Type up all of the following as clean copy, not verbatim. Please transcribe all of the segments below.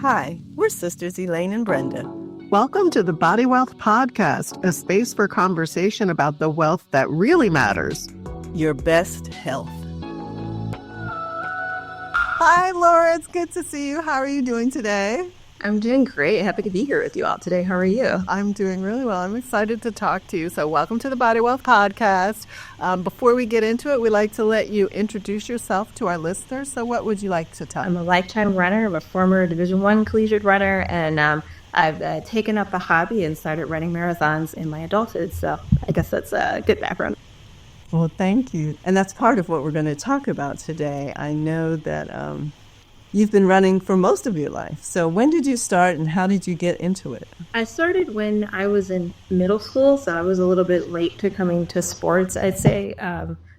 Hi, we're sisters Elaine and Brenda. Welcome to the Body Wealth Podcast, a space for conversation about the wealth that really matters. Your best health. Hi, Laura. It's good to see you. How are you doing today? I'm doing great. Happy to be here with you all today. How are you? I'm doing really well. I'm excited to talk to you. So welcome to the Body Wealth Podcast. Before we get into it, we'd like to let you introduce yourself to our listeners. So what would you like to tell them? I'm a lifetime runner. I'm a former Division I collegiate runner, and I've taken up the hobby and started running marathons in my adulthood. So I guess that's a good background. Well, thank you. And that's part of what we're going to talk about today. I know that you've been running for most of your life. So when did you start and how did you get into it? I started when I was in middle school, so I was a little bit late to coming to sports, I'd say.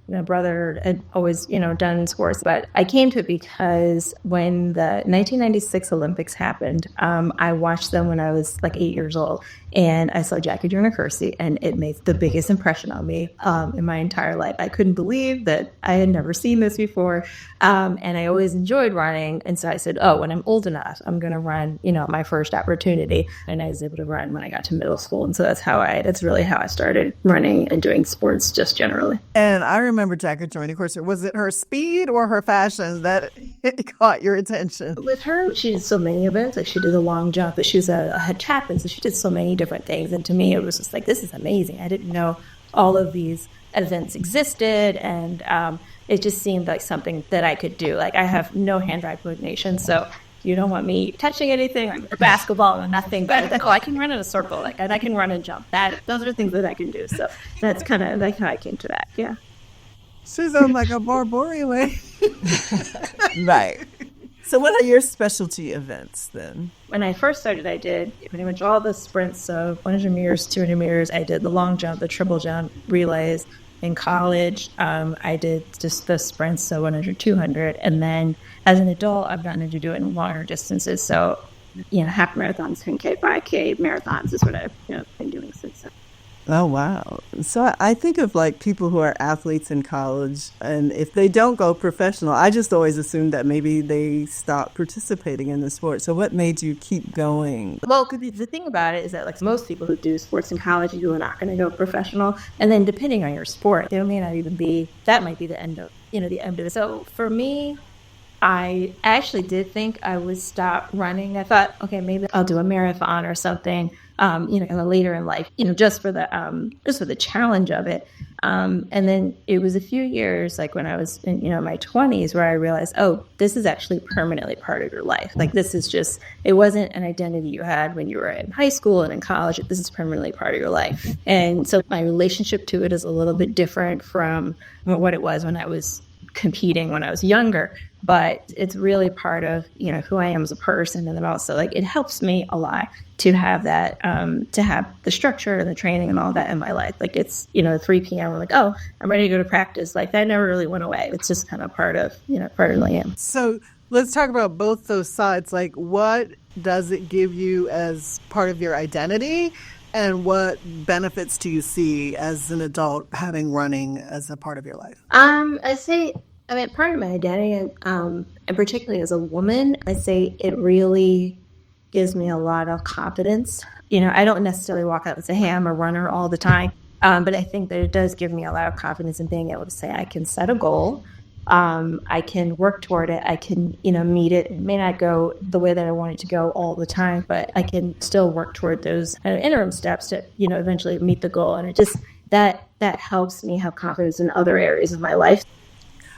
My brother had always, done sports, but I came to it because when the 1996 Olympics happened, I watched them when I was like 8 years old, and I saw Jackie Joyner-Kersee, and it made the biggest impression on me in my entire life. I couldn't believe that I had never seen this before, and I always enjoyed running, and so I said, when I'm old enough, I'm going to run, my first opportunity, and I was able to run when I got to middle school, and so that's really how I started running and doing sports just generally. And I remember Jackie Joyner-Kersee. Was it her speed or her fashion that caught your attention? With her, she did so many events. Like she did the long jump, but she was a head chaplain, so she did so many different things. And to me, it was just like, this is amazing. I didn't know all of these events existed, and it just seemed like something that I could do. Like I have no hand-eye coordination, so you don't want me touching anything, like basketball or nothing, but I can run in a circle, and I can run and jump. Those are things that I can do. So that's kind of like how I came to that. Yeah. She's on like a barbarian. Right. So what are your specialty events then? When I first started, I did pretty much all the sprints. So 100 meters, 200 meters. I did the long jump, the triple jump, relays. In college, I did just the sprints, so 100, 200. And then as an adult, I've gotten to do it in longer distances. So, half marathons, 10K, 5K, marathons is what I've been doing since then. Oh, wow. So I think of like people who are athletes in college, and if they don't go professional, I just always assume that maybe they stop participating in the sport. So what made you keep going? Well, the thing about it is that like most people who do sports in college, you are not going to go professional. And then depending on your sport, there may not even be, that might be the end of, the end of it. So for me, I actually did think I would stop running. I thought, okay, maybe I'll do a marathon or something, later in life, just for the challenge of it. And then it was a few years, like when I was in, my 20s, where I realized, this is actually permanently part of your life. Like this is just, it wasn't an identity you had when you were in high school and in college. This is permanently part of your life. And so my relationship to it is a little bit different from what it was when I was competing when I was younger, but it's really part of who I am as a person. And then also like it helps me a lot to have that to have the structure and the training and all that in my life. Like it's 3 p.m. we're like, I'm ready to go to practice. Like that never really went away. It's just kind of part of who I am. So let's talk about both those sides. Like what does it give you as part of your identity, and what benefits do you see as an adult having running as a part of your life? I say, part of my identity, and particularly as a woman, I say it really gives me a lot of confidence. I don't necessarily walk out and say, hey, I'm a runner all the time. But I think that it does give me a lot of confidence in being able to say I can set a goal. I can work toward it. I can, meet it. It may not go the way that I want it to go all the time, but I can still work toward those interim steps to, eventually meet the goal. And it just, that helps me have confidence in other areas of my life.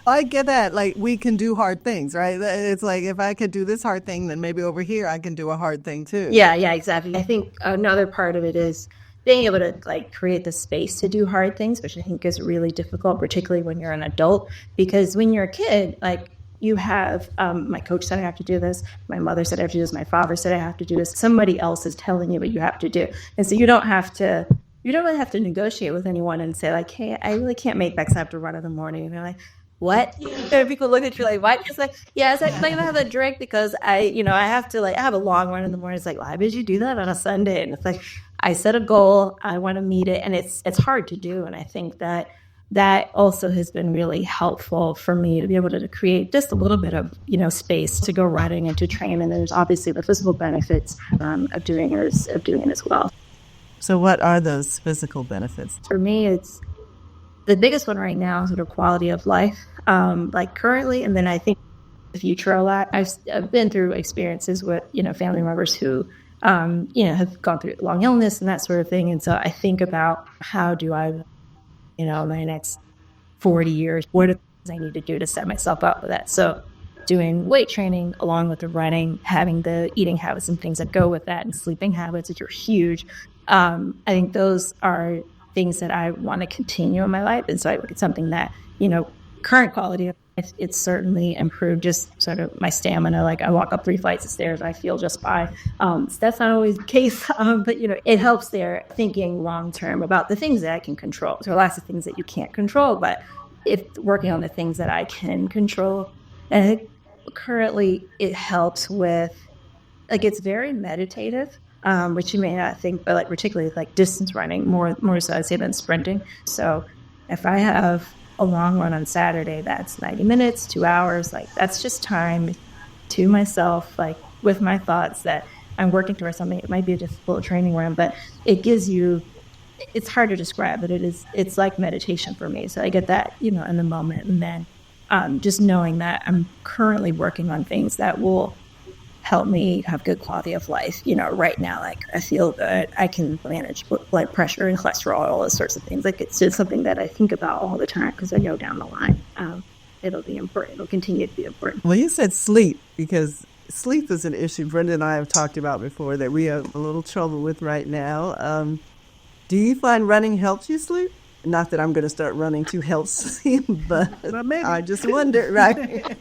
I get that. Like we can do hard things, right? It's like if I could do this hard thing, then maybe over here I can do a hard thing too. Yeah, exactly. I think another part of it is being able to like create the space to do hard things, which I think is really difficult, particularly when you're an adult, because when you're a kid, like you have, my coach said I have to do this, my mother said I have to do this, my father said I have to do this, somebody else is telling you what you have to do. And so you don't really have to negotiate with anyone and say like, hey, I really can't make that because I have to run in the morning. And they're like, what? And people look at you like, what? It's like, yeah, it's like, I'm gonna have a drink because I have to I have a long run in the morning. It's like, why did you do that on a Sunday? And it's like, I set a goal, I want to meet it, and it's hard to do. And I think that that also has been really helpful for me to be able to create just a little bit of, space to go running and to train. And there's obviously the physical benefits of doing it as well. So what are those physical benefits? For me, it's the biggest one right now, sort of quality of life, like currently. And then I think the future a lot. I've been through experiences with, family members who, have gone through long illness and that sort of thing. And so I think about how do I, my next 40 years, what are the things I need to do to set myself up for that? So doing weight training along with the running, having the eating habits and things that go with that, and sleeping habits, which are huge. I think those are things that I want to continue in my life. And so I look at something that, current quality of life, it's certainly improved just sort of my stamina. Like I walk up 3 flights of stairs, I feel just fine. So that's not always the case, but it helps there thinking long-term about the things that I can control. There are lots of things that you can't control, but if working on the things that I can control. And currently it helps with, it's very meditative. Which you may not think, but particularly distance running, more so I'd say than sprinting. So if I have a long run on Saturday, that's 90 minutes, 2 hours, that's just time to myself, with my thoughts that I'm working towards something. It might be a difficult training run, but it gives you, it's hard to describe, but it's like meditation for me. So I get that, in the moment. And then just knowing that I'm currently working on things that will help me have good quality of life. Right now, I feel good. I can manage blood pressure and cholesterol, all those sorts of things. It's just something that I think about all the time because I know down the line it'll be important. It'll continue to be important. Well, you said sleep, because sleep is an issue Brenda and I have talked about before that we have a little trouble with right now. Do you find running helps you sleep? Not that I'm going to start running to help sleep, but I just wondered, right?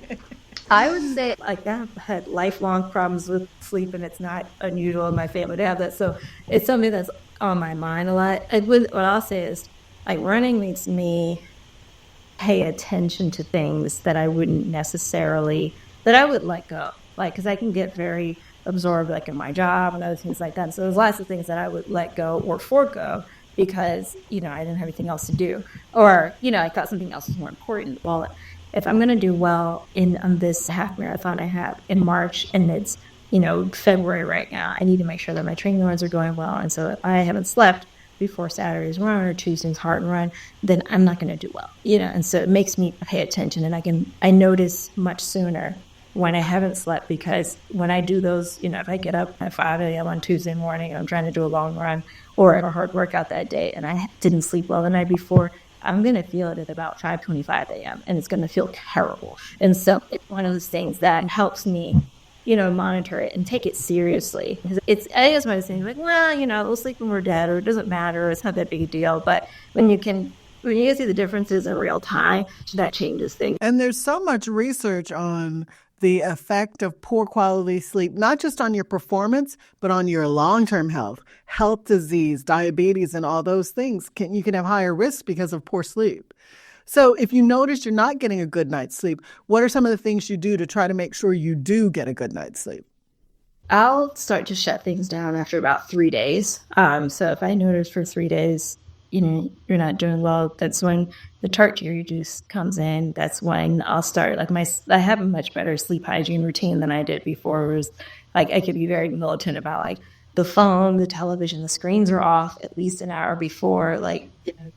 I would say I've had lifelong problems with sleep, and it's not unusual in my family to have that. So it's something that's on my mind a lot. What I'll say is running makes me pay attention to things that I wouldn't necessarily, that I would let go. Because I can get very absorbed in my job and other things like that. So there's lots of things that I would let go or forego because, I didn't have anything else to do. Or, I thought something else was more important. Well, if I'm going to do well on this half marathon I have in March, and it's, February right now, I need to make sure that my training runs are going well. And so if I haven't slept before Saturday's run or Tuesday's Harlem Run, then I'm not going to do well, And so it makes me pay attention, and I notice much sooner when I haven't slept, because when I do those, if I get up at 5 a.m. on Tuesday morning and I'm trying to do a long run or a hard workout that day and I didn't sleep well the night before, I'm going to feel it at about 5:25 a.m. and it's going to feel terrible. And so it's one of those things that helps me, monitor it and take it seriously. I think it's one of those things we'll sleep when we're dead, or it doesn't matter, it's not that big a deal. But when you can see the differences in real time, that changes things. And there's so much research on the effect of poor quality sleep, not just on your performance, but on your long-term health disease, diabetes, and all those things. You can have higher risk because of poor sleep. So if you notice you're not getting a good night's sleep, what are some of the things you do to try to make sure you do get a good night's sleep? I'll start to shut things down after about 3 days. So if I notice for 3 days, you're not doing well, that's when the tartary juice comes in. That's when I'll start, I have a much better sleep hygiene routine than I did before. It was I could be very militant about the phone, the television, the screens are off at least an hour before,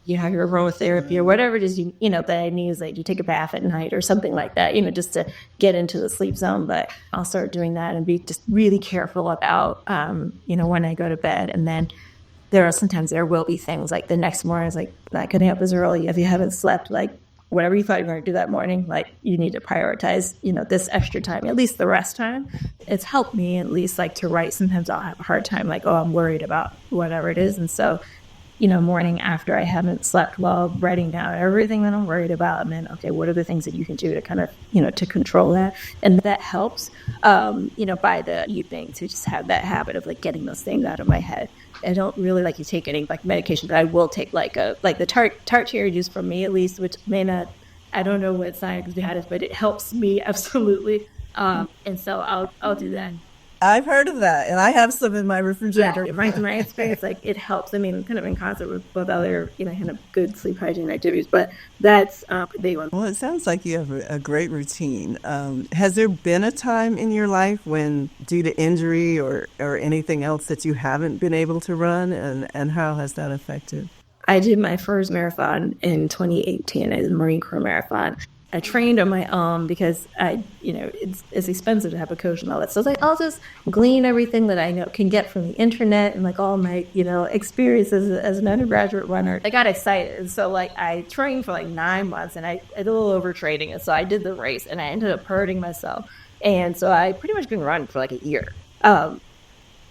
you have your aromatherapy or whatever it is, that I need is you take a bath at night or something like that, just to get into the sleep zone. But I'll start doing that and be just really careful about, when I go to bed. And then there will be things the next morning, it's not getting up as early. If you haven't slept, whatever you thought you were going to do that morning, you need to prioritize, this extra time, at least the rest time. It's helped me at least to write. Sometimes I'll have a hard time, I'm worried about whatever it is. And so, morning after I haven't slept well, writing down everything that I'm worried about. And then, okay, what are the things that you can do to kind of, to control that? And that helps, by the evening to just have that habit of getting those things out of my head. I don't really take any medication, but I will take the tart cherry juice for me at least, which may not, I don't know what science behind it, but it helps me absolutely. And so I'll do that. I've heard of that, and I have some in my refrigerator. Right, from my experience, like it helps. I mean, kind of in concert with other, kind of good sleep hygiene activities, but that's a big one. Well, it sounds like you have a great routine. Has there been a time in your life when, due to injury or anything else, that you haven't been able to run, and how has that affected? I did my first marathon in 2018. It was a Marine Corps marathon. I trained on my own because it's expensive to have a coach and all that. So I was like, I'll just glean everything that I can get from the internet and like all my, experiences as an undergraduate runner. I got excited. And so like I trained for like 9 months and I did a little overtraining. And so I did the race and I ended up hurting myself. And so I pretty much couldn't run for like a year.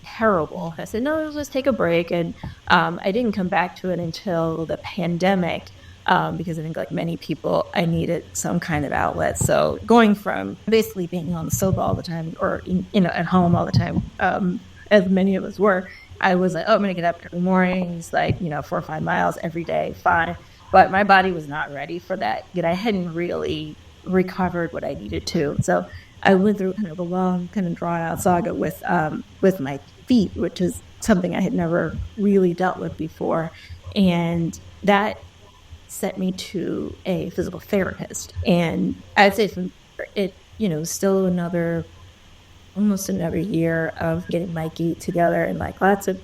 Terrible. I said, no, let's take a break. And I didn't come back to it until the pandemic. Because I think like many people, I needed some kind of outlet. So going from basically being on the sofa all the time or, at home all the time, as many of us were, I was like, I'm going to get up every morning, it's like, 4 or 5 miles every day, fine. But my body was not ready for that. Yet I hadn't really recovered what I needed to. So I went through kind of a long, kind of drawn out saga with my feet, which is something I had never really dealt with before. And that sent me to a physical therapist. And I'd say still almost another year of getting my gait together and like lots of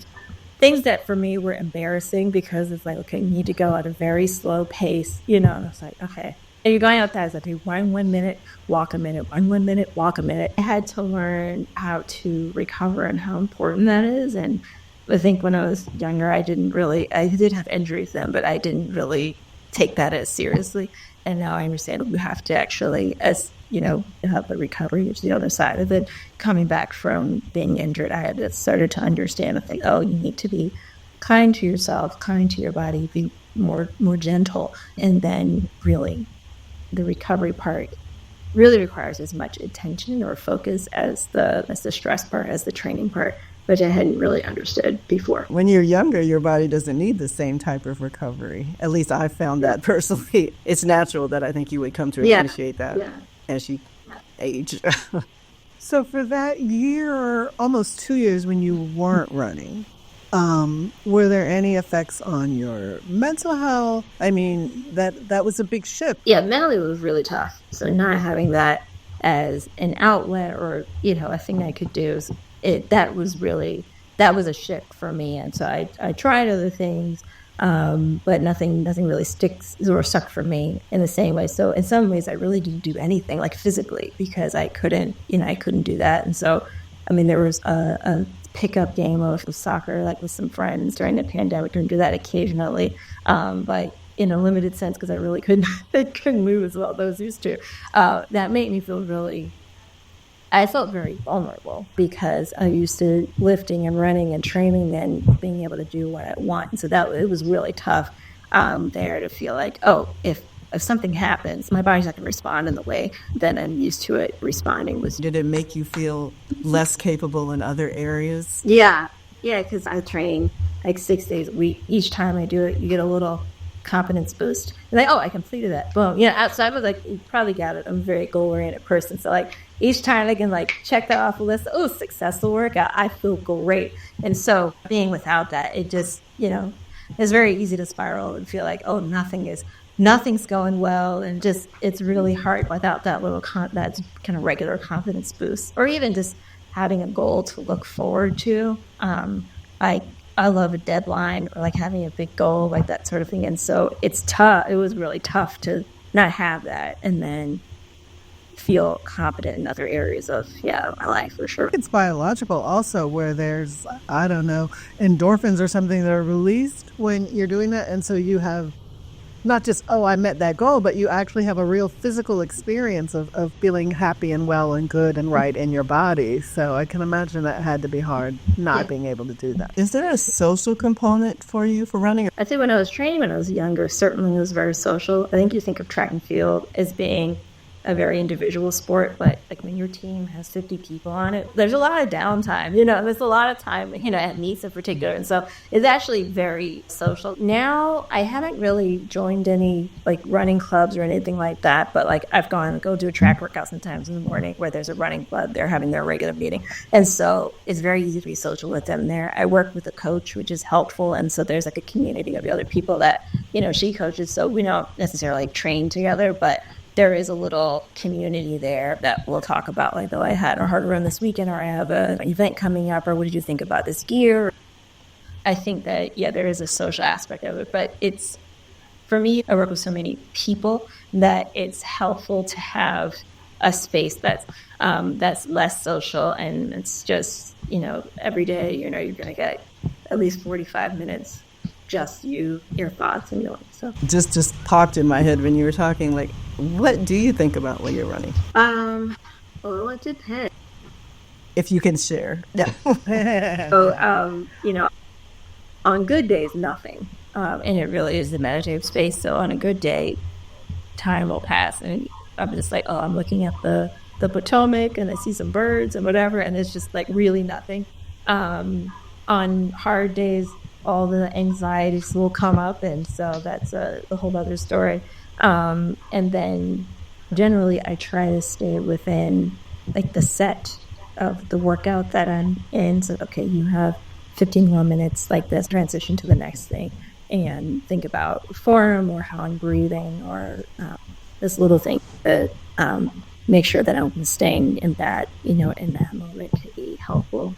things that for me were embarrassing because it's like, okay, you need to go at a very slow pace, and I was like, okay. And you're going out there, I was like, run 1 minute, walk a minute, run 1 minute, walk a minute. I had to learn how to recover and how important that is. And I think when I was younger, I did have injuries then, but I didn't really take that as seriously. And now I understand you have to actually, have the recovery, which is the other side of it. Coming back from being injured, I had started to understand and think, you need to be kind to yourself, kind to your body, be more gentle. And then really the recovery part really requires as much attention or focus as the stress part, as the training part, which I hadn't really understood before. When you're younger, your body doesn't need the same type of recovery. At least I found that personally. It's natural that I think you would come to appreciate that as you age. So for that year, almost 2 years when you weren't running, were there any effects on your mental health? I mean, that was a big shift. Yeah, mentally it was really tough. So not having that as an outlet or, a thing I could do, that was a shift for me. And so I tried other things, but nothing really sticks or stuck for me in the same way. So in some ways I really didn't do anything like physically because I couldn't do that. And so, there was a pickup game of soccer, like with some friends during the pandemic, and do that occasionally, but in a limited sense because I really couldn't move as well as those used to. That made me feel I felt very vulnerable because I'm used to lifting and running and training and being able to do what I want. And so it was really tough there to feel like, if something happens, my body's not going to respond in the way that I'm used to it responding. Did it make you feel less capable in other areas? Yeah, because I train like 6 days a week. Each time I do it, you get a little confidence boost. And like, I completed that. Boom. So I was like, you probably got it. I'm a very goal-oriented person. So like each time I can like check that off the list, successful workout, I feel great. And so being without that, it just, it's very easy to spiral and feel like, nothing's going well. And just, it's really hard without that little, that kind of regular confidence boost, or even just having a goal to look forward to. I love a deadline or like having a big goal, like that sort of thing. And so it's tough. It was really tough to not have that and then feel confident in other areas of my life, for sure. It's biological also, where there's, endorphins or something that are released when you're doing that. And so you have not just, I met that goal, but you actually have a real physical experience of feeling happy and well and good and right in your body. So I can imagine that had to be hard not being able to do that. Is there a social component for you for running? I'd say when I was training when I was younger, certainly it was very social. I think you think of track and field as being a very individual sport, but like when your team has 50 people on it, there's a lot of downtime, there's a lot of time, at meets in particular. And so it's actually very social. Now I haven't really joined any like running clubs or anything like that, but like I've go do a track workout sometimes in the morning where there's a running club, they're having their regular meeting. And so it's very easy to be social with them there. I work with a coach, which is helpful. And so there's like a community of the other people that, she coaches. So we don't necessarily like train together, but there is a little community there that we'll talk about, like, I had a hard run this weekend, or I have an event coming up, or what did you think about this gear? I think that, there is a social aspect of it, but for me, I work with so many people that it's helpful to have a space that's less social, and it's just, every day, you're going to get at least 45 minutes, just your thoughts and yours. So Just popped in my head when you were talking, like, what do you think about when you're running? Well, it depends. If you can share. Yeah. So, on good days, nothing. And it really is the meditative space. So on a good day, time will pass. And I'm just like, I'm looking at the Potomac and I see some birds and whatever. And it's just like really nothing. On hard days, all the anxieties will come up. And so that's a whole other story. And then generally I try to stay within like the set of the workout that I'm in. So, okay, you have 15 more minutes like this, transition to the next thing, and think about form or how I'm breathing or this little thing that make sure that I'm staying in that, in that moment to be helpful.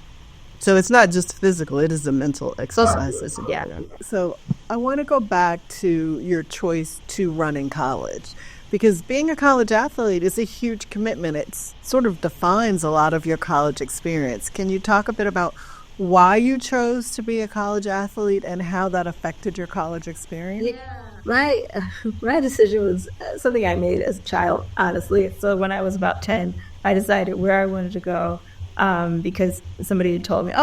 So it's not just physical, it is a mental exercise. Yeah. So I want to go back to your choice to run in college, because being a college athlete is a huge commitment. It sort of defines a lot of your college experience. Can you talk a bit about why you chose to be a college athlete and how that affected your college experience? Yeah, my decision was something I made as a child, honestly. So when I was about 10, I decided where I wanted to go. Because somebody had told me,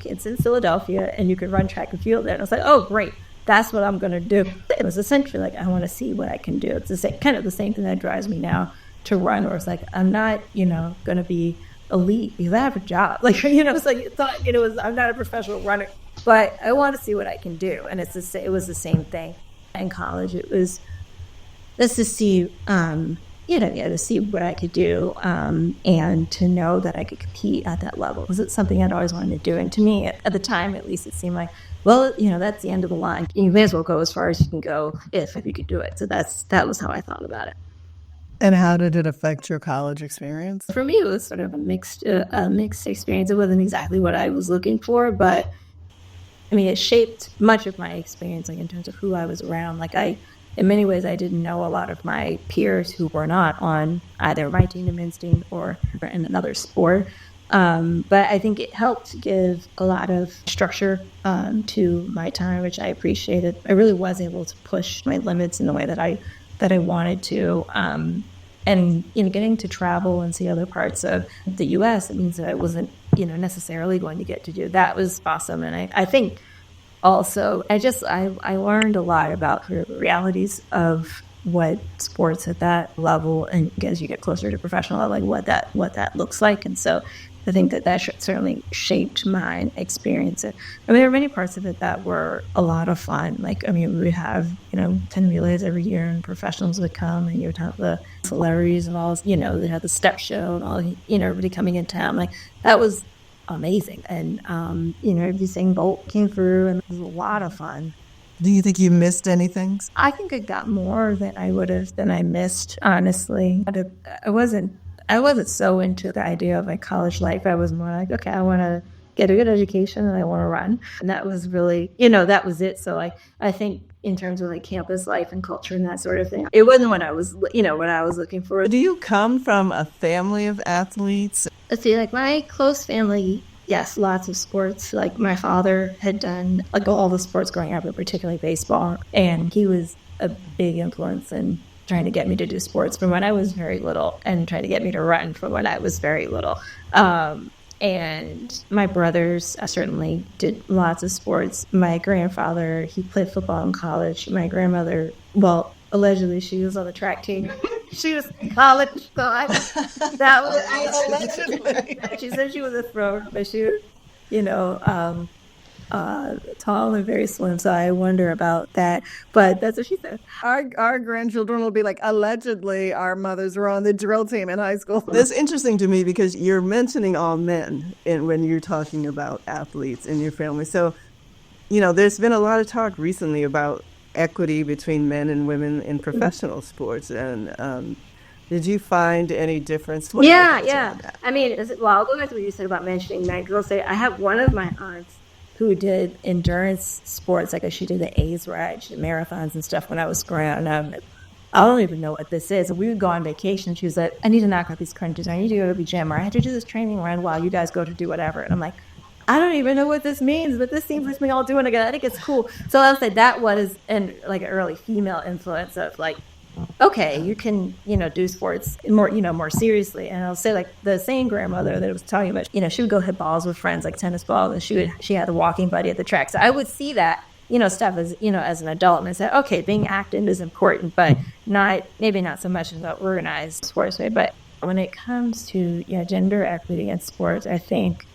it's in Philadelphia and you can run track and field there. And I was like, oh, great. That's what I'm going to do. It was essentially like, I want to see what I can do. It's kind of the same thing that drives me now to run, where it's like, I'm not, going to be elite because I have a job. Like, it's like, I'm not a professional runner, but I want to see what I can do. And it was the same thing in college. It was just to see, to see what I could do, and to know that I could compete at that level. Was it something I'd always wanted to do? And to me, at the time, at least, it seemed like, well, that's the end of the line. You may as well go as far as you can go if you could do it. So that was how I thought about it. And how did it affect your college experience? For me, it was sort of a mixed experience. It wasn't exactly what I was looking for, but I mean, it shaped much of my experience, like in terms of who I was around. Like in many ways, I didn't know a lot of my peers who were not on either my team, the men's team, or in another sport. But I think it helped give a lot of structure to my time, which I appreciated. I really was able to push my limits in the way that I wanted to. And getting to travel and see other parts of the U.S., it means that I wasn't necessarily going to get to do. That was awesome. And I think also I learned a lot about the realities of what sports at that level, and as you get closer to professional, like what that looks like. And so I think that certainly shaped my experience. I mean, there were many parts of it that were a lot of fun. Like, I mean, we would have, 10 relays every year, and professionals would come, and you would have the celebrities and all, they had the step show and all, everybody coming in town. Like, that was amazing. And, Usain Bolt came through, and it was a lot of fun. Do you think you missed anything? I think I got more than I missed, honestly. I wasn't so into the idea of my college life. I was more like, okay, I want to get a good education and I want to run. And that was really, that was it. So I think in terms of like campus life and culture and that sort of thing, it wasn't what I was looking for. Do you come from a family of athletes? Let's see, like my close family, yes, lots of sports. Like my father had done like all the sports growing up, but particularly baseball. And he was a big influence in trying to get me to do sports from when I was very little, and trying to get me to run from when I was very little. And my brothers certainly did lots of sports. My grandfather, he played football in college. My grandmother, well, allegedly she was on the track team. She was in college, so that was. She said she was a thrower, but she was, tall and very slim. So I wonder about that. But that's what she said. Our grandchildren will be like, allegedly, our mothers were on the drill team in high school. That's interesting to me because you're mentioning all men when you're talking about athletes in your family. So, there's been a lot of talk recently about equity between men and women in professional sports. And did you find any difference? Yeah. I mean, I'll go back to what you said about mentioning men. Because I'll say I have one of my aunts who did endurance sports, like she did the A's ride, she did marathons and stuff when I was growing up. I don't even know what this is. And we would go on vacation, and she was like, I need to knock out these crunches. I need to go to the gym, or I have to do this training run while you guys go to do whatever. And I'm like, I don't even know what this means, but this seems like me all doing it again. I think it's cool. So I'll say that was an early female influence of okay, you can, do sports more seriously. And I'll say the same grandmother that I was talking about, she would go hit balls with friends, like tennis balls, and she had a walking buddy at the track. So I would see that, stuff as, as an adult, and I said, okay, being active is important, but maybe not so much about organized sports. But when it comes to gender equity in sports, I think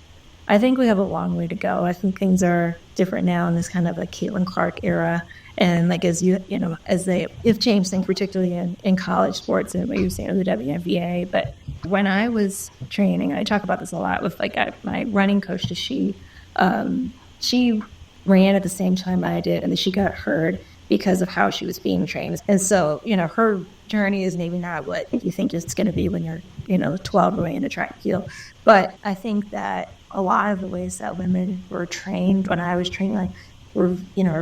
we have a long way to go. I think things are different now in this kind of Caitlin Clark era. And as if changed things, particularly in college sports and what you're saying in the WNBA. But when I was training, I talk about this a lot with my running coach. She ran at the same time I did, and then she got hurt because of how she was being trained. And so, her journey is maybe not what you think it's going to be when you're, 12 away in a track field. But I think that a lot of the ways that women were trained when I was training, were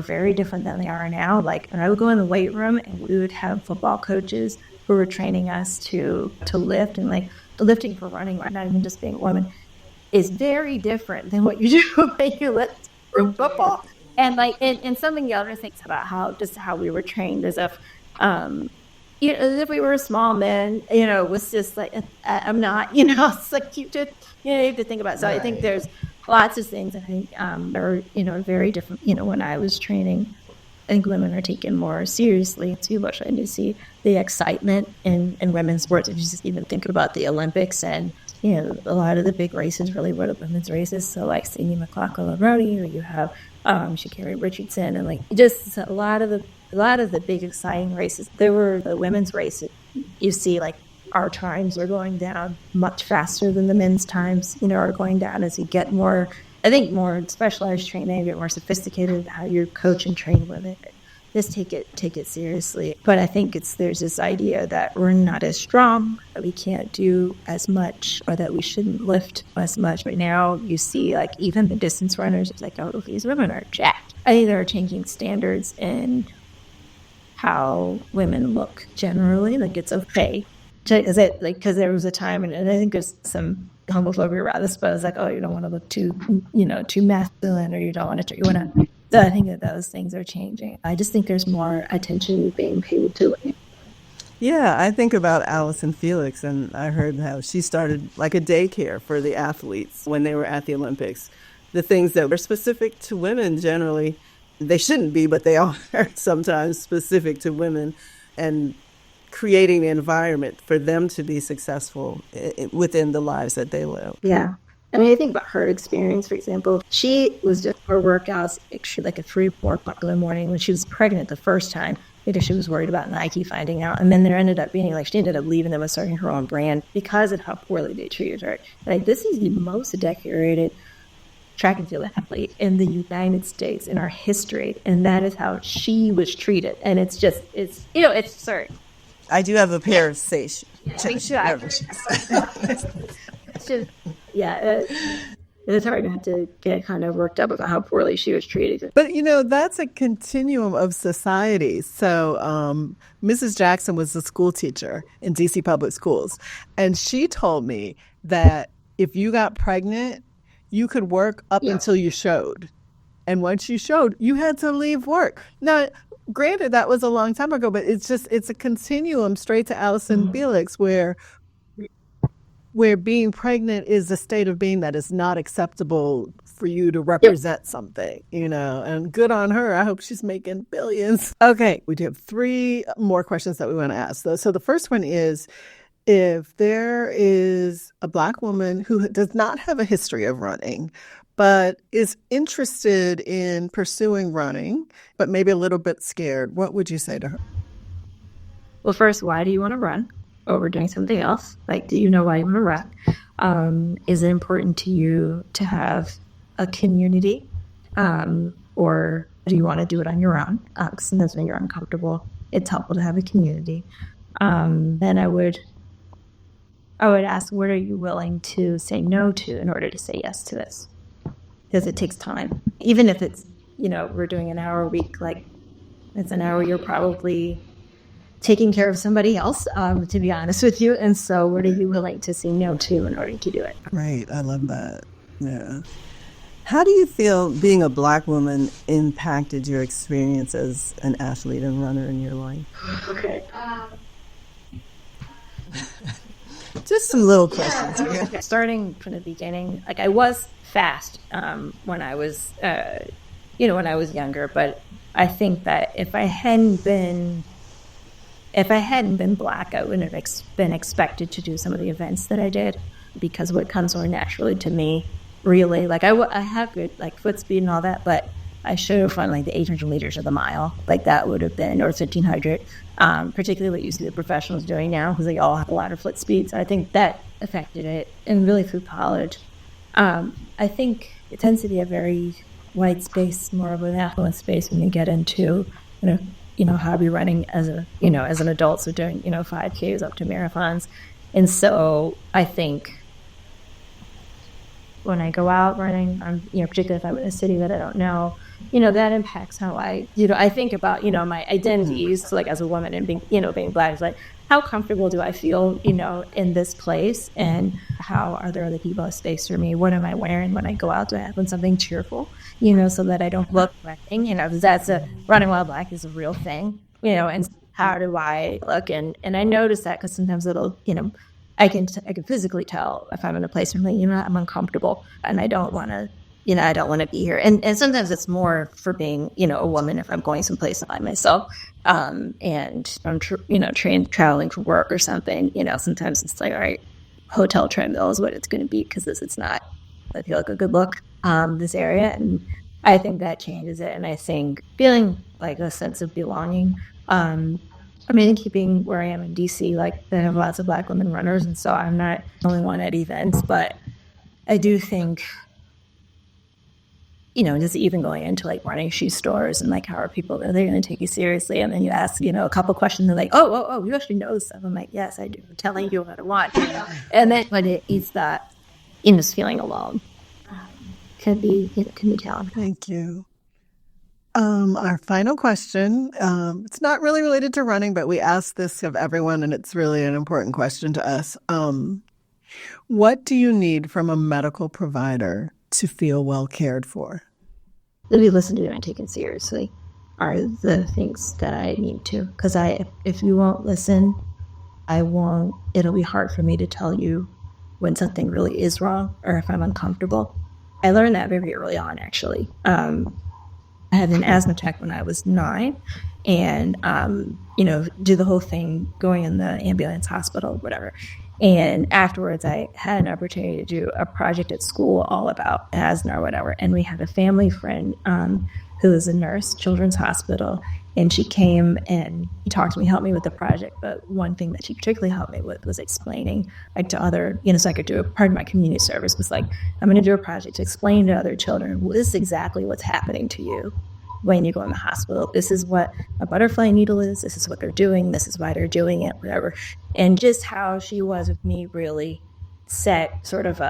very different than they are now. When I would go in the weight room, and we would have football coaches who were training us to lift, and the lifting for running, not even just being a woman, is very different than what you do when you lift for football. And and something the other things about how we were trained as if as if we were small men, was just I'm not, it's you have to think about it. So I think there's lots of things I think are, very different. When I was training, I think women are taken more seriously too much. I to see the excitement in women's sports. If you just even think about the Olympics, and a lot of the big races really were the women's races. So Sadie McLaughlin-Leroney, or you have Sha'Carri Richardson, and just a lot of the big exciting races. There were the women's races. You see our times are going down much faster than the men's times, are going down as you get more specialized training, get more sophisticated in how you coach and train women. Just take it seriously. But I think there's this idea that we're not as strong, that we can't do as much, or that we shouldn't lift as much. But now you see even the distance runners, it's oh, these women are jacked. I think they're changing standards in how women look generally. It's okay. Is it because there was a time, and I think there's some homophobia around this, but it's oh, you don't want to look too masculine, or you don't want to, you want to. So I think that those things are changing. I just think there's more attention being paid to it. Yeah, I think about Alison Felix, and I heard how she started a daycare for the athletes when they were at the Olympics. The things that were specific to women generally, they shouldn't be, but they are sometimes specific to women, and creating the environment for them to be successful within the lives that they live. Yeah. I mean, I think about her experience, for example. She was just her workouts at 3 or 4 o'clock in the morning when she was pregnant the first time, because she was worried about Nike finding out. And then there ended up being she ended up leaving them and starting her own brand because of how poorly they treated her. This is the most decorated track and field athlete in the United States in our history. And that is how she was treated. And it's absurd. I do have a pair of sage. It's hard not to get kind of worked up about how poorly she was treated. But, that's a continuum of society. So Mrs. Jackson was a school teacher in D.C. public schools. And she told me that if you got pregnant, you could work up until you showed. And once you showed, you had to leave work. Now, granted, that was a long time ago, but it's a continuum straight to Alison Felix where being pregnant is a state of being that is not acceptable for you to represent something, and good on her. I hope she's making billions. Okay, we do have 3 more questions that we want to ask. So the first one is, if there is a Black woman who does not have a history of running, but is interested in pursuing running, but maybe a little bit scared, what would you say to her? Well, first, why do you want to run over doing something else? Like, do you know why you want to run? Is it important to you to have a community? Or do you want to do it on your own? Because sometimes when you're uncomfortable, it's helpful to have a community. Then I would ask, what are you willing to say no to in order to say yes to this? Because it takes time. Even if it's, we're doing an hour a week, like it's an hour you're probably taking care of somebody else, to be honest with you. And so what are you willing to say no to in order to do it? Right. I love that. Yeah. How do you feel being a Black woman impacted your experience as an athlete and runner in your life? Okay. Just some little questions. Starting from the beginning, like I was fast when I was, when I was younger. But I think that if I hadn't been Black, I wouldn't have been expected to do some of the events that I did, because what comes more naturally to me, really, like I have good like foot speed and all that, but I should have run like the 800 meters or the mile, like that would have been, or 1500, particularly what you see the professionals doing now, because they all have a lot of foot speed. So I think that affected it, and really through college. I think it tends to be a very white space, more of an affluent space when you get into, hobby running as an adult. So doing, 5Ks up to marathons. And so I think when I go out running, particularly if I'm in a city that I don't know, that impacts how I think about, my identities, like as a woman and being Black, is like, how comfortable do I feel, in this place, and how are there other people in space for me? What am I wearing when I go out? Do I have on something cheerful, so that I don't look threatening, because that's running while Black is a real thing, and how do I look? And I notice that because sometimes it'll, I can physically tell if I'm in a place where I'm uncomfortable and I don't want to, I don't want to be here. And sometimes it's more for being, a woman if I'm going someplace by myself, and I'm, traveling for work or something, sometimes it's like, all right, hotel treadmill is what it's going to be, because it's not, I feel like a good look, this area. And I think that changes it. And I think feeling like a sense of belonging, keeping where I am in DC, like they have lots of Black women runners, and so I'm not the only one at events, but I do think, just even going into like running shoe stores and like, how are people, are they going to take you seriously? And then you ask, a couple questions, they're like, oh, you actually know this stuff. I'm like, yes, I do. I'm telling you what I want. And then, but it's that, just feeling alone can be challenging. Thank you. Our final question, it's not really related to running, but we ask this of everyone, and it's really an important question to us. What do you need from a medical provider to feel well cared for? To be listened to and taken seriously are the things that I need to. Because if you won't listen, it'll be hard for me to tell you when something really is wrong or if I'm uncomfortable. I learned that very early on, actually. I had an asthma attack when I was 9, and, do the whole thing, going in the ambulance, hospital, whatever. And afterwards, I had an opportunity to do a project at school all about asthma or whatever. And we had a family friend who is a nurse, Children's Hospital, and she came and talked to me, helped me with the project. But one thing that she particularly helped me with was explaining, like, to other, so I could do a part of my community service was like, I'm going to do a project to explain to other children, well, this is exactly what's happening to you when you go in the hospital. This is what a butterfly needle is. This is what they're doing. This is why they're doing it, whatever. And just how she was with me really set sort of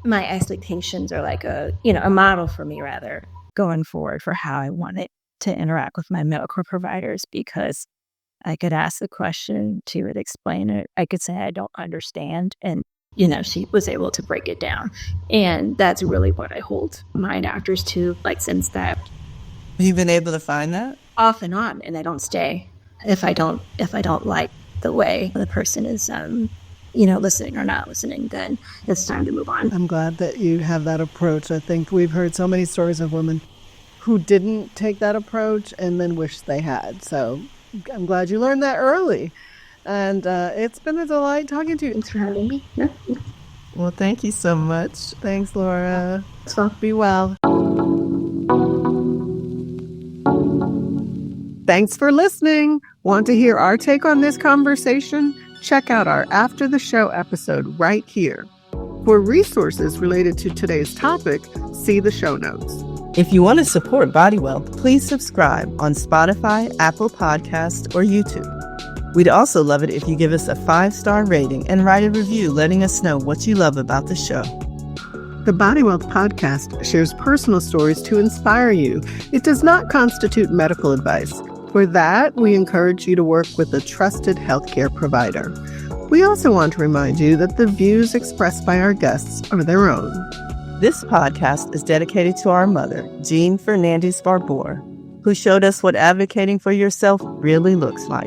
my expectations, or like a model for me, rather, going forward for how I wanted to interact with my medical providers, because I could ask the question, she would explain it. I could say I don't understand, and she was able to break it down. And that's really what I hold my doctors to, like, since that. Have you been able to find that? Off and on, and I don't stay if I don't like the way the person is listening or not listening, then it's time to move on. I'm glad that you have that approach. I think we've heard so many stories of women who didn't take that approach and then wish they had. So I'm glad you learned that early. And it's been a delight talking to you. Thanks for having me. Yeah. Well, thank you so much. Thanks, Laura. So Be well. Thanks for listening. Want to hear our take on this conversation? Check out our After the Show episode right here. For resources related to today's topic, see the show notes. If you want to support Body Wealth, please subscribe on Spotify, Apple Podcasts, or YouTube. We'd also love it if you give us a 5-star rating and write a review letting us know what you love about the show. The Body Wealth podcast shares personal stories to inspire you. It does not constitute medical advice. For that, we encourage you to work with a trusted healthcare provider. We also want to remind you that the views expressed by our guests are their own. This podcast is dedicated to our mother, Jean Fernandez Barbour, who showed us what advocating for yourself really looks like.